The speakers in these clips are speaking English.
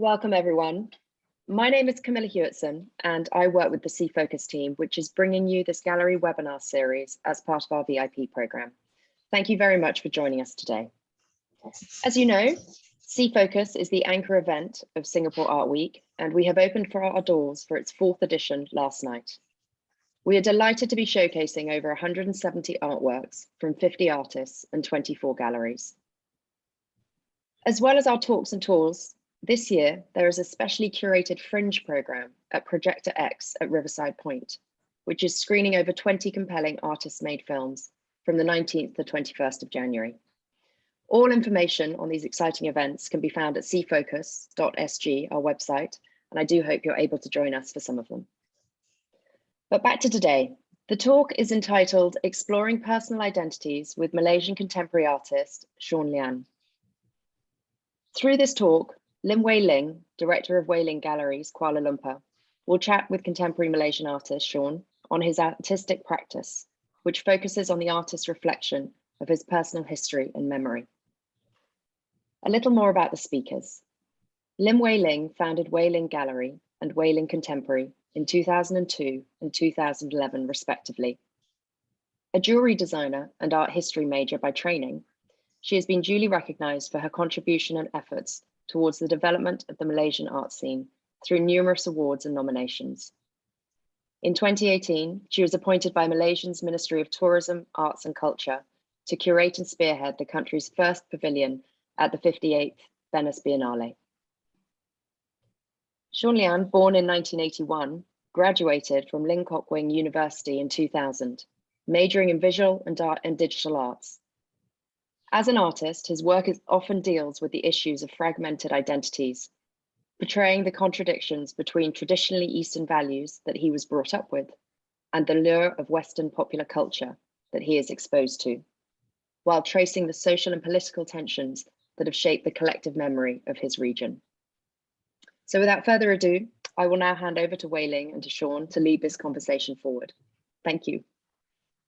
Welcome, everyone. My name is Camilla Hewitson, and I work with the C-Focus team, which is bringing you this gallery webinar series as part of our VIP program. Thank you very much for joining us today. As you know, C-Focus is the anchor event of Singapore Art Week, and we have opened for our doors for its 4th edition last night. We are delighted to be showcasing over 170 artworks from 50 artists and 24 galleries. As well as our talks and tours, this year there is a specially curated fringe program at Projector X at Riverside Point, which is screening over 20 compelling artist-made films from the 19th to 21st of January. All information on these exciting events can be found at cfocus.sg, our website, and I do hope you're able to join us for some of them. But back to today. The talk is entitled Exploring Personal Identities with Malaysian contemporary artist Sean Lian. Through this talk, Lim Wei Ling, director of Wei Ling Galleries, Kuala Lumpur, will chat with contemporary Malaysian artist Sean on his artistic practice, which focuses on the artist's reflection of his personal history and memory. A little more about the speakers. Lim Wei Ling founded Wei Ling Gallery and Wei Ling Contemporary in 2002 and 2011, respectively. A jewelry designer and art history major by training, she has been duly recognized for her contribution and efforts towards the development of the Malaysian art scene through numerous awards and nominations. In 2018, she was appointed by Malaysia's Ministry of Tourism, Arts and Culture to curate and spearhead the country's first pavilion at the 58th Venice Biennale. Sean Lian, born in 1981, graduated from Ling Kok Wing University in 2000, majoring in visual and digital arts. As an artist, his work often deals with the issues of fragmented identities, portraying the contradictions between traditionally Eastern values that he was brought up with and the lure of Western popular culture that he is exposed to, while tracing the social and political tensions that have shaped the collective memory of his region. So without further ado, I will now hand over to Wei Ling and to Sean to lead this conversation forward. Thank you.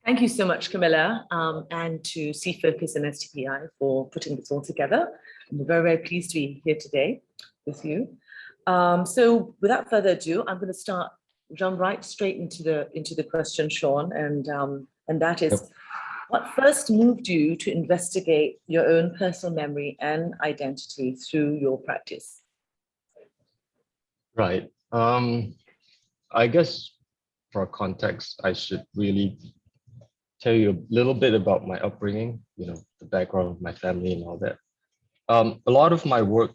Thank you so much, Camilla, and to C-Focus and S.E.A for putting this all together. I'm very, very pleased to be here today with you. So without further ado, I'm going to jump right straight into the question, Sean, and that is, what first moved you to investigate your own personal memory and identity through your practice? Right. I guess for context, I should really tell you a little bit about my upbringing, the background of my family and all that. A lot of my work,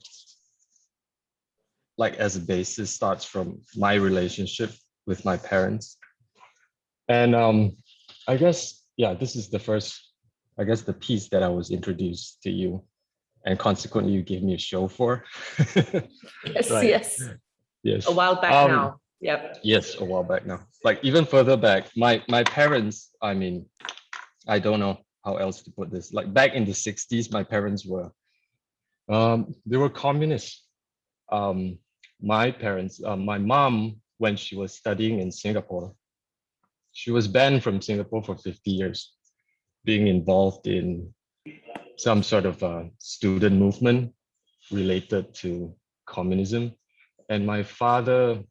like as a basis, starts from my relationship with my parents. And I guess, this is the piece that I was introduced to you, and consequently you gave me a show for. Yes, right. yes. A while back now. Yep. Yes, a while back now. Like even further back, my parents, I mean, I don't know how else to put this. Like back in the 60s, my parents were, they were communists. My parents, my mom, when she was studying in Singapore, she was banned from Singapore for 50 years, being involved in some sort of student movement related to communism. And my father,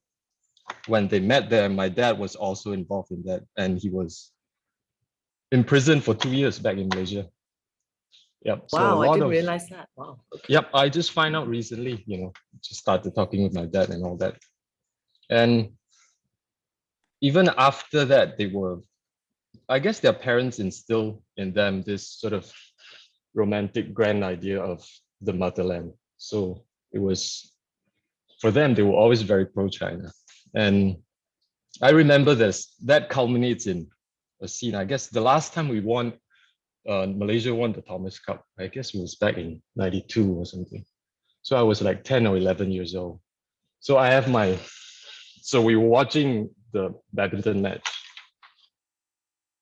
when they met there, my dad was also involved in that, and he was in prison for 2 years back in Malaysia. Yep. Wow, I didn't realize that. Wow. Okay. Yep, I just find out recently, just started talking with my dad and all that. And even after that, I guess their parents instilled in them this sort of romantic grand idea of the motherland. So it was, for them, they were always very pro-China. And I remember that culminates in a scene. I guess the last time we won, Malaysia won the Thomas Cup, I guess it was back in 92 or something. So I was like 10 or 11 years old. So we were watching the badminton match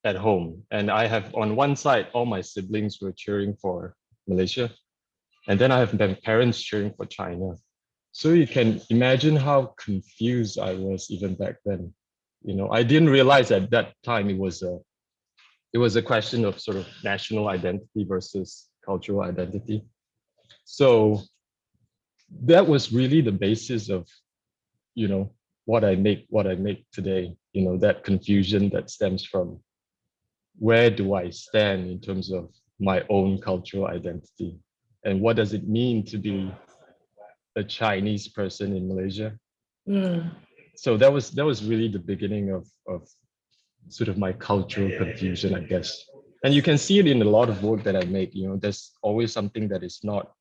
at home. And I have on one side, all my siblings were cheering for Malaysia. And then I have my parents cheering for China. So you can imagine how confused I was even back then. I didn't realize at that time it was a question of sort of national identity versus cultural identity. So that was really the basis of, what I make today, that confusion that stems from where do I stand in terms of my own cultural identity, and what does it mean to be a Chinese person in Malaysia. So that was really the beginning of sort of my cultural confusion, I guess. And you can see it in a lot of work that I make. There's always something that is not,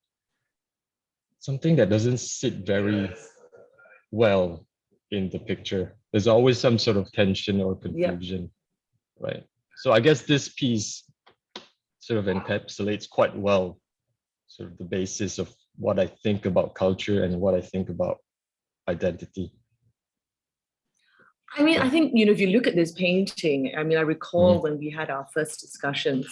something that doesn't sit very well in the picture. There's always some sort of tension or confusion, right? So I guess this piece sort of encapsulates quite well sort of the basis of what I think about culture and what I think about identity. I mean, I think, if you look at this painting, I mean, I recall when we had our first discussions,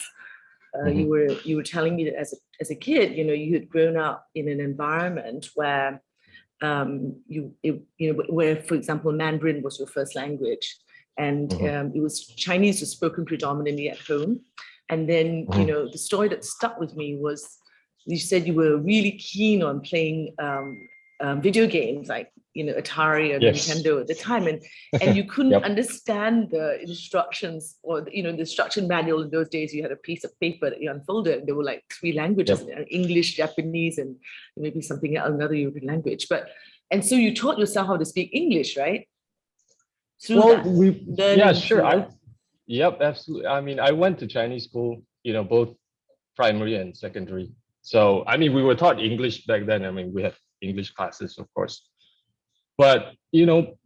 you were telling me that as a kid, you had grown up in an environment where where, for example, Mandarin was your first language, and it was Chinese was spoken predominantly at home. And then, the story that stuck with me was you said you were really keen on playing video games like, Atari or Nintendo at the time, and you couldn't understand the instructions or, the instruction manual. In those days, you had a piece of paper that you unfolded, and there were like 3 languages, English, Japanese, and maybe something else, another European language. And so you taught yourself how to speak English, right? Sure. Yep, absolutely. I mean, I went to Chinese school, both primary and secondary. So, I mean, we were taught English back then. I mean, we had English classes, of course. But,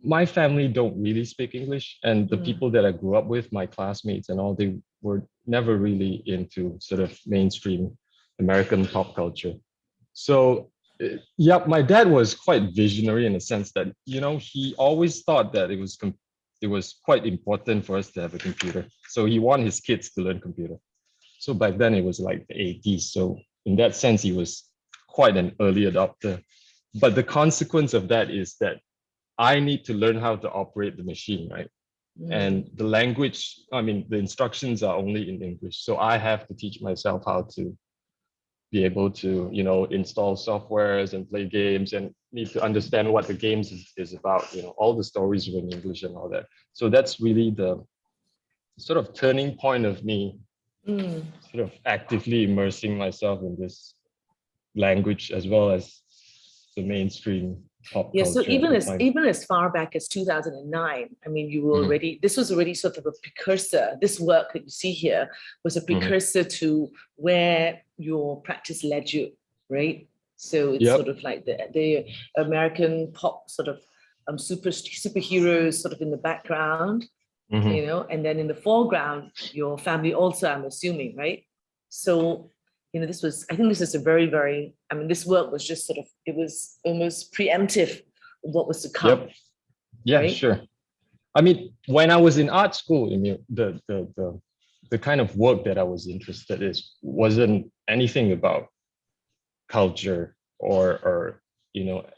my family don't really speak English. And the people that I grew up with, my classmates and all, they were never really into sort of mainstream American pop culture. So, my dad was quite visionary in the sense that, he always thought that it was quite important for us to have a computer. So he wanted his kids to learn computer. So back then it was like the 80s. So in that sense, he was quite an early adopter. But the consequence of that is that I need to learn how to operate the machine, right? And the language, I mean, the instructions are only in English. So I have to teach myself how to be able to, install softwares and play games, and need to understand what the games is about. All the stories were in English and all that. So that's really the sort of turning point of me sort of actively immersing myself in this language as well as the mainstream pop culture. So even as far back as 2009, I mean, you were already, this was already sort of a precursor. This work that you see here was a precursor to where your practice led you, right? So it's sort of like the American pop sort of superheroes sort of in the background, and then in the foreground, your family also, I'm assuming, right? So, I think this is a very, very, this work was just sort of, it was almost preemptive of what was to come. Yeah, right? Sure. I mean, when I was in art school, the kind of work that I was interested in wasn't anything about culture or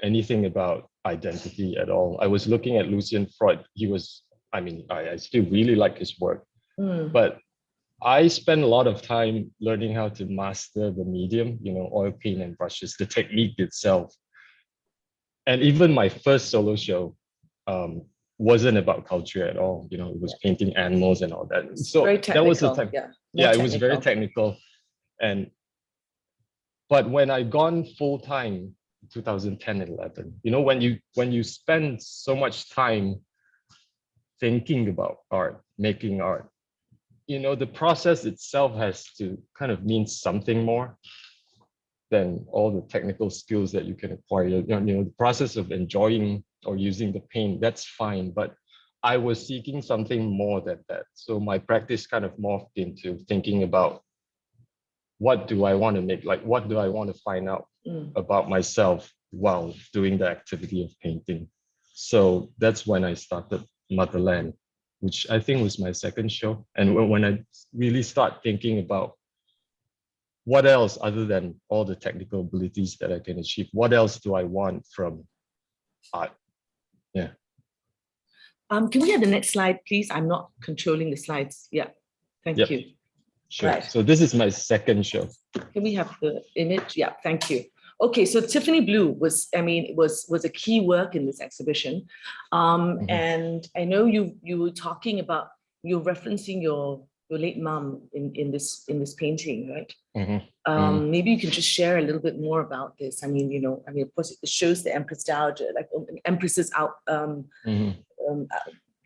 anything about identity at all. I was looking at Lucian Freud. I still really like his work, but I spent a lot of time learning how to master the medium, oil paint and brushes, the technique itself. And even my first solo show wasn't about culture at all. It was painting animals and all that. So that was the time. It was very technical. But when I gone full time, 2010 and 11, when you spend so much time thinking about art, making art, the process itself has to kind of mean something more than all the technical skills that you can acquire. The process of enjoying or using the paint, that's fine. But I was seeking something more than that. So my practice kind of morphed into thinking about what do I want to make? Like, what do I want to find out about myself while doing the activity of painting? So that's when I started Motherland, which I think was my second show. And when I really start thinking about what else other than all the technical abilities that I can achieve, what else do I want from art? Yeah. Can we have the next slide, please? I'm not controlling the slides. Yeah, thank you. Sure. Right. So this is my second show. Can we have the image? Yeah, thank you. Okay, so Tiffany Blue was, I mean, was a key work in this exhibition, and I know you were talking about, you're referencing your late mom in this painting, right? Maybe you can just share a little bit more about this. I mean, of course, it shows the Empress Dowager, like an Empress's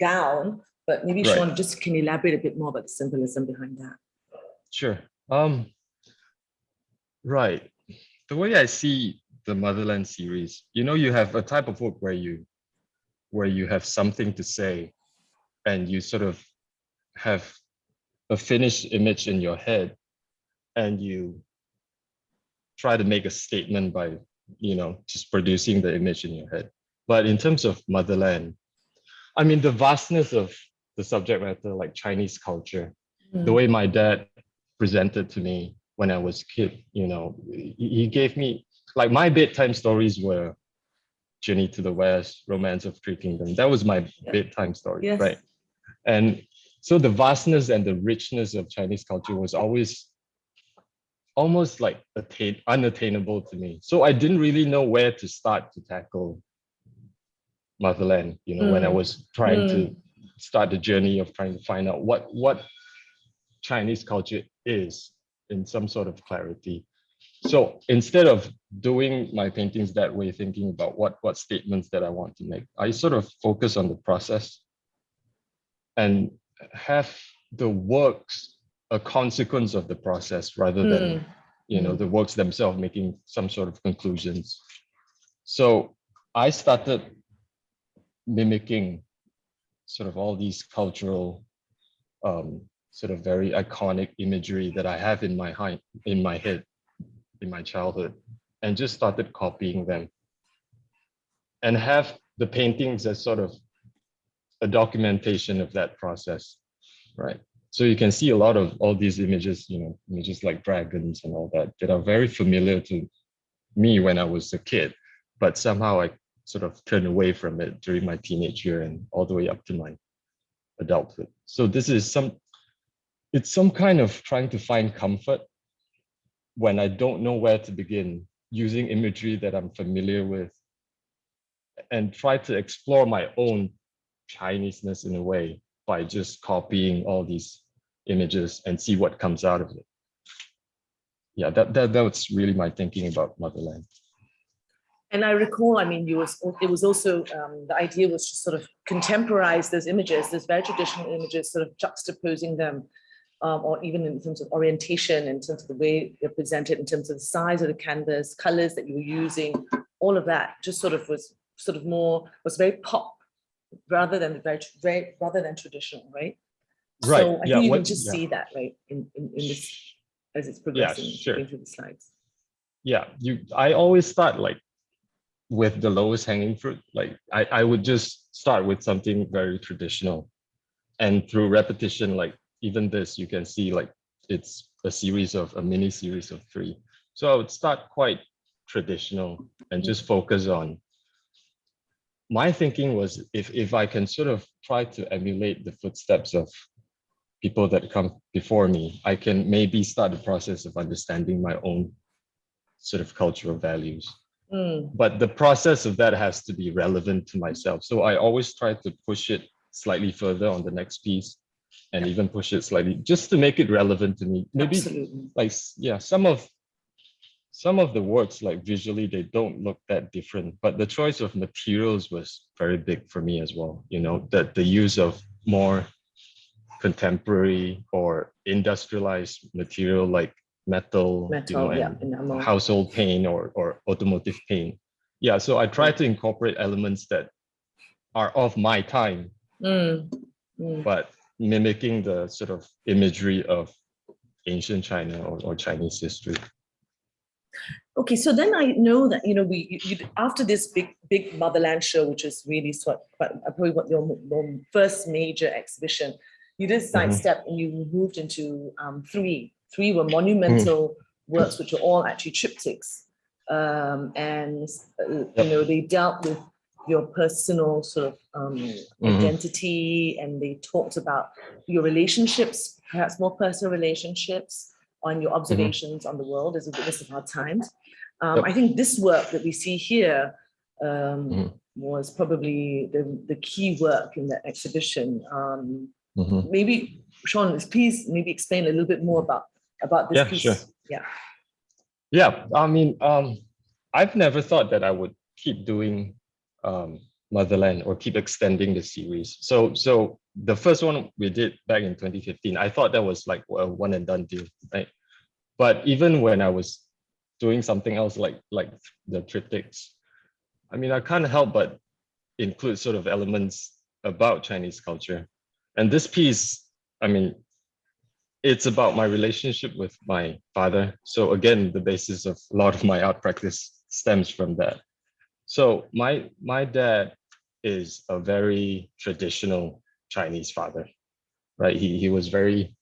gown, but maybe Right. Sean just can elaborate a bit more about the symbolism behind that. Sure. Right. The way I see the Motherland series, you have a type of work where you have something to say, and you sort of have a finished image in your head, and you try to make a statement by just producing the image in your head. But in terms of Motherland, I mean, the vastness of the subject matter, like Chinese culture, the way my dad presented to me when I was a kid, he gave me, like, my bedtime stories were Journey to the West, Romance of Three Kingdoms. That was my bedtime story, Yes. right? And so the vastness and the richness of Chinese culture was always almost like unattainable to me. So I didn't really know where to start to tackle Motherland, when I was trying to start the journey of trying to find out what Chinese culture is in some sort of clarity. So instead of doing my paintings that way, thinking about what statements that I want to make, I sort of focus on the process and have the works a consequence of the process rather than the works themselves making some sort of conclusions. So I started mimicking sort of all these cultural sort of very iconic imagery that I have in my head, in my childhood, and just started copying them and have the paintings as sort of a documentation of that process, right? So you can see a lot of all these images, images like dragons and all that are very familiar to me when I was a kid, but somehow I sort of turned away from it during my teenage year and all the way up to my adulthood. So this is it's some kind of trying to find comfort when I don't know where to begin, using imagery that I'm familiar with, and try to explore my own Chineseness in a way by just copying all these images and see what comes out of it. Yeah, that was really my thinking about Motherland. And I recall, I mean, it was also, the idea was to sort of contemporize those images, those very traditional images, sort of juxtaposing them, or even in terms of orientation, in terms of the way they're presented, in terms of the size of the canvas, colors that you were using, all of that just was very pop rather than rather than traditional, right? Right. So I think you can just see that, right, in this as it's progressing, going through the slides. Yeah, I always start like with the lowest hanging fruit. Like I would just start with something very traditional, and through repetition, like even this, you can see like it's a mini series of 3. So I would start quite traditional and just focus on. My thinking was if I can sort of try to emulate the footsteps of people that come before me, I can maybe start the process of understanding my own sort of cultural values. But the process of that has to be relevant to myself. So I always try to push it slightly further on the next piece, and even push it slightly just to make it relevant to me. Maybe like, some of the works, like visually, they don't look that different, but the choice of materials was very big for me as well. That the use of more contemporary or industrialized material like metal, and household paint or automotive paint. Yeah, so I try to incorporate elements that are of my time, but mimicking the sort of imagery of ancient China or Chinese history. Okay, so then I know that you after this big Motherland show, which is really probably what your first major exhibition, you did sidestep and you moved into 3. 3 were monumental works, which are all actually triptychs, and they dealt with your personal sort of identity, and they talked about your relationships, perhaps more personal relationships, on your observations on the world as a witness of our times. I think this work that we see here Mhm. was probably the key work in that exhibition. Mhm. Maybe, Sean, please maybe explain a little bit more about this Yeah, piece. sure. Yeah. Yeah, I mean, I've never thought that I would keep doing Motherland or keep extending the series. So the first one we did back in 2015, I thought that was like a one and done deal, right? But even when I was doing something else like the triptychs, I mean, I can't help but include sort of elements about Chinese culture. And this piece, I mean, it's about my relationship with my father. So again, the basis of a lot of my art practice stems from that. So my dad is a very traditional Chinese father, right? He was very,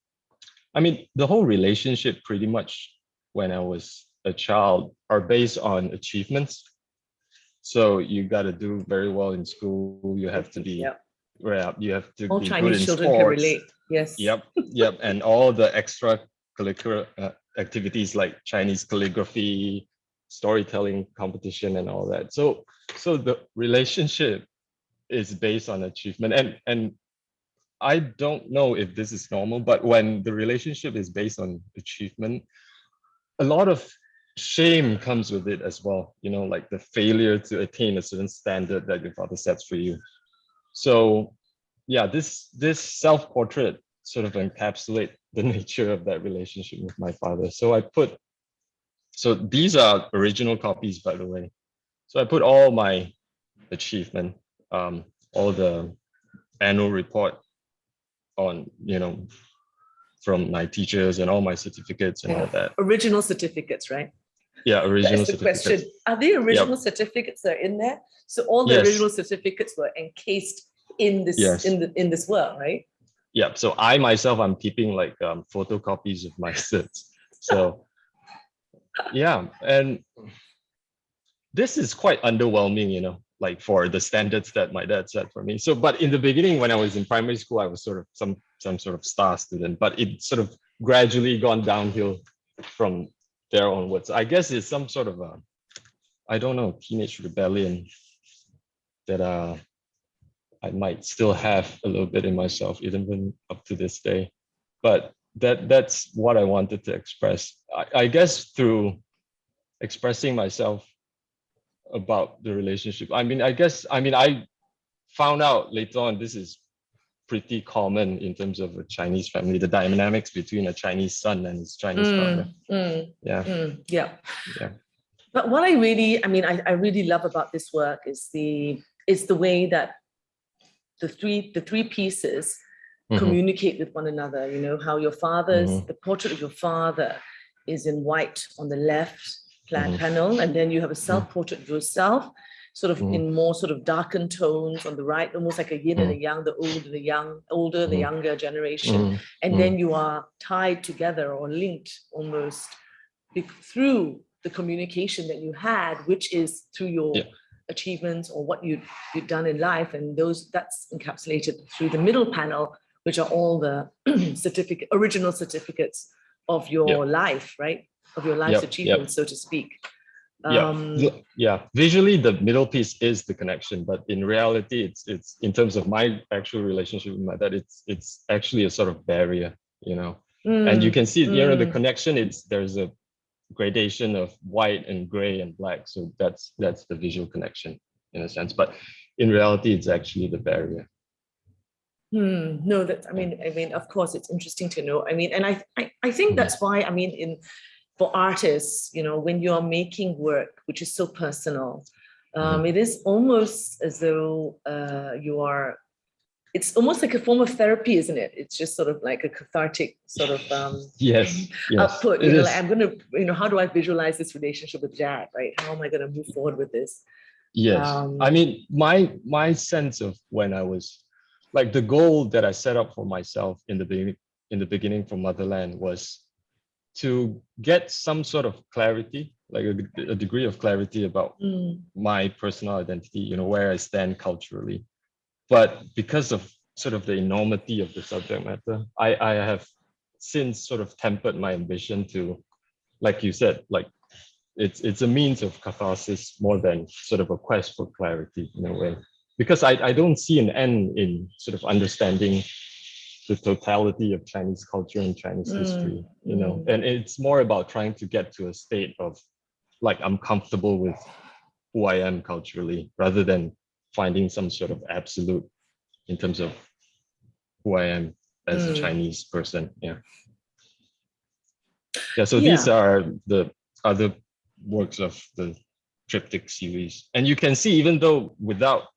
I mean, the whole relationship pretty much when I was a child are based on achievements. So you got to do very well in school. You have to be, Yeah. well, you have to All be good Chinese in children can sports. relate. Yes. Yep. And all the extracurricular activities like Chinese calligraphy, storytelling competition, and all that. So the relationship is based on achievement, and I don't know if this is normal, but when the relationship is based on achievement, a lot of shame comes with it as well. You know, like the failure to attain a certain standard that your father sets for you. So yeah, this self-portrait sort of encapsulate the nature of that relationship with my father. So these are original copies, by the way. So I put all my achievement, all the annual report on, from my teachers and all my certificates and all that. Original certificates, right? Yeah, original That's the certificates. question. Are they original Yep. certificates that are in there? So all the Yes. original certificates were encased in this Yes. in this work, right? Yeah. So I myself, I'm keeping like photocopies of my certs. So yeah, and this is quite underwhelming, like for the standards that my dad set for me. So, but in the beginning, when I was in primary school, I was sort of some sort of star student, but it sort of gradually gone downhill from there onwards. I guess it's some sort of a, I don't know, teenage rebellion that I might still have a little bit in myself, even up to this day. But that's what I wanted to express. I guess through expressing myself about the relationship. I found out later on this is pretty common in terms of a Chinese family, the dynamics between a Chinese son and his Chinese father. Yeah. Yeah. Yeah. But what I really love about this work is the way that the three pieces communicate with one another. You know, how your father's the portrait of your father is in white on the left panel, and then you have a self-portrait of yourself, sort of in more sort of darkened tones on the right, almost like a yin and a yang, the old and the older, the younger generation. And then you are tied together or linked almost through the communication that you had, which is through your achievements or what you've done in life. And that's encapsulated through the middle panel, which are all the original certificates of your life, right? Of your life's achievements, so to speak. Visually the middle piece is the connection, but in reality it's in terms of my actual relationship with my dad, it's actually a sort of barrier, and you can see the connection. There's a gradation of white and gray and black, so that's the visual connection in a sense, but in reality it's actually the barrier. No, that I mean, of course, it's interesting to know. I mean, and I think that's why, I mean, for artists, when you are making work which is so personal, it is almost as though it's almost like a form of therapy, isn't it? It's just sort of like a cathartic sort of yes, output. Like I'm gonna, how do I visualize this relationship with Dad, right? How am I gonna move forward with this? Yes, I mean, my sense of when I was like the goal that I set up for myself in the beginning for Motherland was to get some sort of clarity, like a degree of clarity about my personal identity, where I stand culturally. But because of sort of the enormity of the subject matter, I have since sort of tempered my ambition to, like you said, like it's a means of catharsis more than sort of a quest for clarity in a way. Because I don't see an end in sort of understanding the totality of Chinese culture and Chinese history, you know, and it's more about trying to get to a state of like, I'm comfortable with who I am culturally, rather than finding some sort of absolute in terms of who I am as a Chinese person. Yeah. Yeah. So these are the other works of the triptych series. And you can see, even though without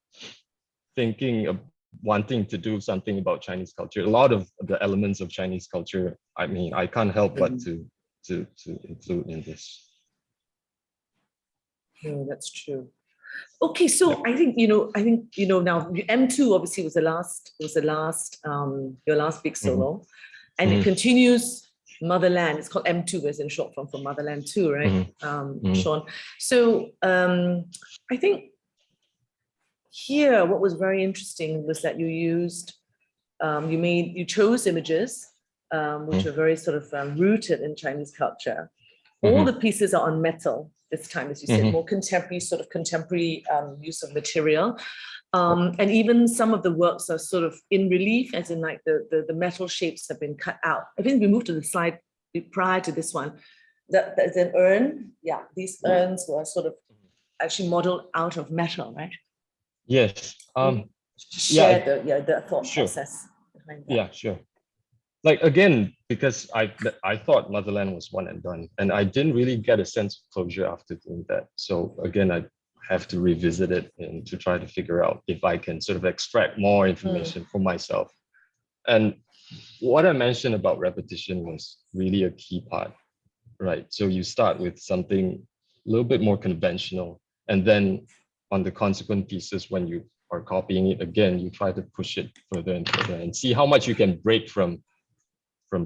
thinking of wanting to do something about Chinese culture, a lot of the elements of Chinese culture, I mean, I can't help but to include in this. No, that's true. Okay, so I think now M2 obviously was your last big solo, and it continues Motherland. It's called M2 as in short form for Motherland 2, right? Sean. So I think here what was very interesting was that you used you chose images which are very sort of rooted in Chinese culture. All the pieces are on metal this time, as you said, more contemporary use of material. And even some of the works are sort of in relief, as in like the metal shapes have been cut out. I think we moved to the slide prior to this one. There's an urn. Yeah, these urns were sort of actually modeled out of metal, right? Yes. Share the thought process behind that. Yeah, sure. Like, again, because I thought Motherland was one and done, and I didn't really get a sense of closure after doing that. So again, I have to revisit it and to try to figure out if I can sort of extract more information for myself. And what I mentioned about repetition was really a key part, right? So you start with something a little bit more conventional, and then on the consequent pieces, when you are copying it again, you try to push it further and further and see how much you can break from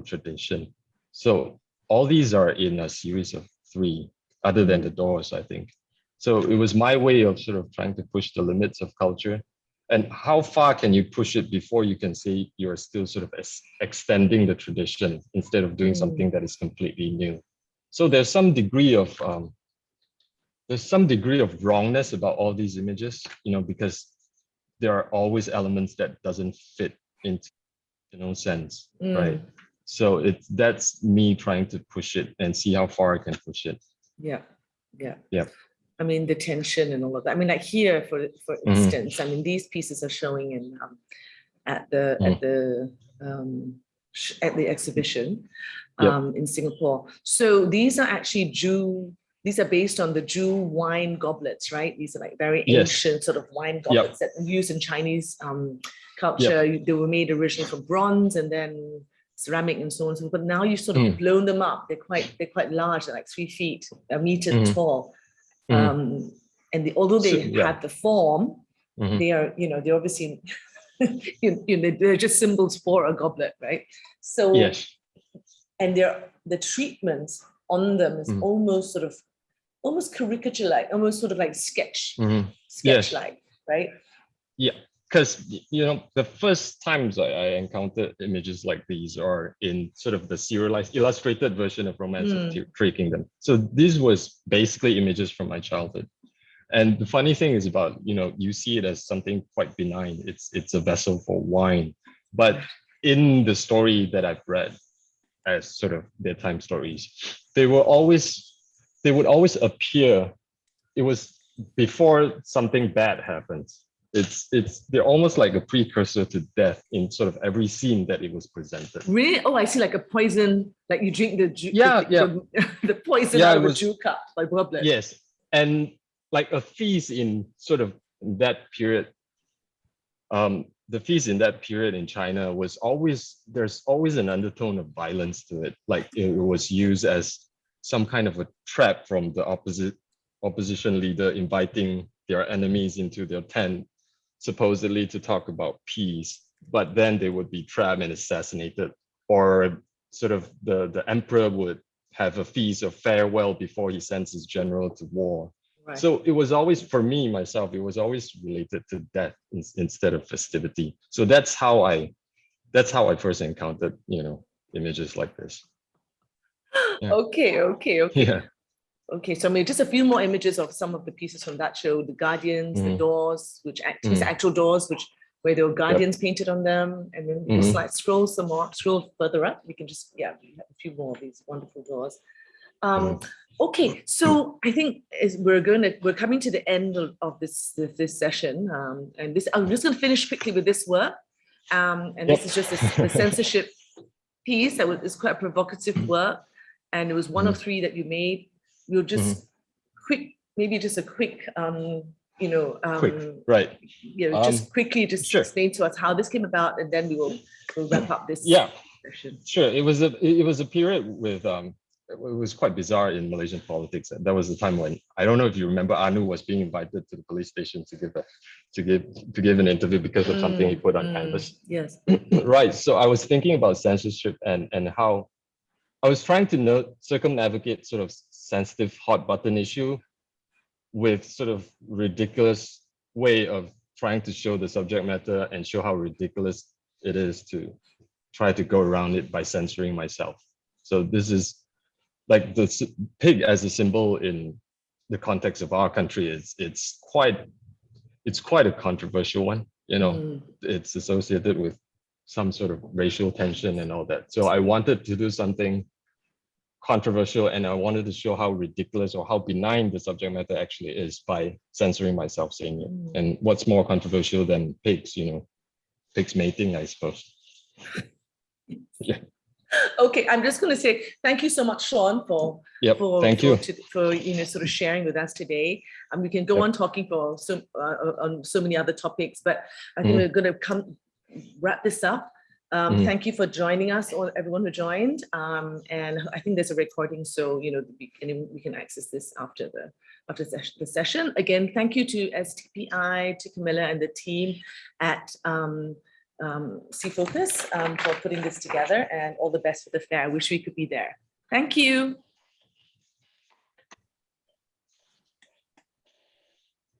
tradition. So all these are in a series of 3, other than the doors, I think. So it was my way of sort of trying to push the limits of culture. And how far can you push it before you can say you're still sort of extending the tradition instead of doing something that is completely new? So there's some degree of wrongness about all these images, you know, because there are always elements that doesn't fit into sense, right? So that's me trying to push it and see how far I can push it. Yeah. Yeah. I mean, the tension and all of that. I mean, like here, for instance, I mean, these pieces are showing in at the exhibition in Singapore. So these are actually these are based on the Jew wine goblets, right? These are like very ancient sort of wine goblets that are used in Chinese culture. They were made originally from bronze and then ceramic and so on and so forth. But now you've sort of blown them up. They're quite large. They're like 3 feet, a meter tall. And although they have the form, they are, they're obviously, they're just symbols for a goblet, right? So, and the treatment on them is almost caricature-like, almost sort of like sketch-like, right? Yeah, because the first times I encountered images like these are in sort of the serialized, illustrated version of Romance of Three Kingdoms. So this was basically images from my childhood. And the funny thing is about, you see it as something quite benign. It's a vessel for wine. But in the story that I've read as sort of bedtime stories, they would always appear. It was before something bad happens. They're almost like a precursor to death in sort of every scene that it was presented. Really? Oh, I see, like a poison, like you drink the poison out of a Jew cup, like goblet. Yes, and like a feast in sort of that period. The feast in that period in China there's always an undertone of violence to it. Like it was used as some kind of a trap from the opposition leader inviting their enemies into their tent, supposedly to talk about peace, but then they would be trapped and assassinated, or sort of the emperor would have a feast of farewell before he sends his general to war. Right. So it was always, for me, myself, it was always related to death instead of festivity. So that's how I first encountered, images like this. Yeah. Okay. Yeah. Okay, so I mean, just a few more images of some of the pieces from that show, the guardians, the doors, which actual doors, where there were guardians painted on them. And then just like scroll further up, we can just, we have a few more of these wonderful doors. Okay, so I think we're coming to the end of this session. And I'm just gonna finish quickly with this work. And this is just the censorship piece that was quite a provocative work. And it was one of 3 that you made. We'll just maybe just a quick, just quickly explain to us how this came about, and then we'll wrap up this session. Sure. It was a period with it was quite bizarre in Malaysian politics. That was the time when, I don't know if you remember, Anu was being invited to the police station to give an interview because of something he put on canvas. Yes. Right. So I was thinking about censorship and how I was trying to circumnavigate sort of sensitive hot button issue with sort of ridiculous way of trying to show the subject matter and show how ridiculous it is to try to go around it by censoring myself. So this is like the pig as a symbol in the context of our country. It's quite a controversial one. It's associated with some sort of racial tension and all that. So I wanted to do something controversial, and I wanted to show how ridiculous or how benign the subject matter actually is by censoring myself saying it. And what's more controversial than pigs, pigs mating, I suppose. Yeah. Okay, I'm just going to say thank you so much, Sean, for sort of sharing with us today. And we can go on talking for on so many other topics, but I think we're going to wrap this up. Thank you for joining us, or everyone who joined. And I think there's a recording, so we can access this after the session. Again, thank you to STPI, to Camilla and the team at C-Focus for putting this together, and all the best for the fair. I wish we could be there. Thank you.